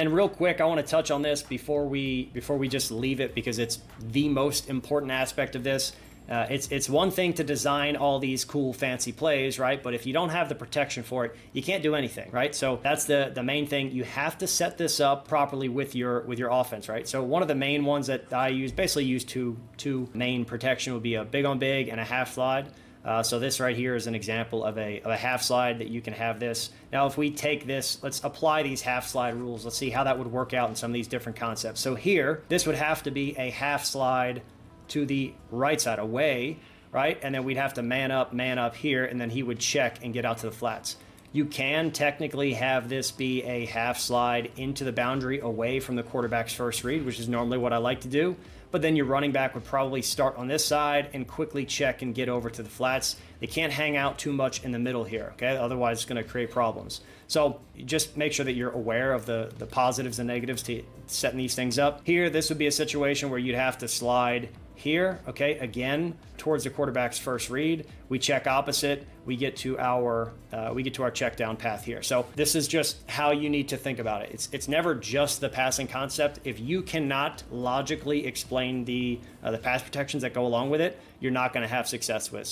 And real quick, I want to touch on this before we just leave it, because it's the most important aspect of this. It's one thing to design all these cool fancy plays, right? But if you don't have the protection for it, you can't do anything, right? So that's the main thing. You have to set this up properly with your offense, right? So one of the main ones that I use, basically use two main protection, would be a big on big and a half slide. So this right here is an example of a half slide that you can have this. Now, if we take this, let's apply these half slide rules. Let's see how that would work out in some of these different concepts. So here, this would have to be a half slide to the right side away, right? And then we'd have to man up here, and then he would check and get out to the flats. You can technically have this be a half slide into the boundary away from the quarterback's first read, which is normally what I like to do. But then your running back would probably start on this side and quickly check and get over to the flats. They can't hang out too much in the middle here, okay? Otherwise, it's going to create problems. So just make sure that you're aware of the positives and negatives to setting these things up. Here, this would be a situation where you'd have to slide here, okay, again, towards the quarterback's first read. We check opposite, we get to our check down path here. So this is just how you need to think about it. It's never just the passing concept. If you cannot logically explain the pass protections that go along with it, you're not going to have success with it.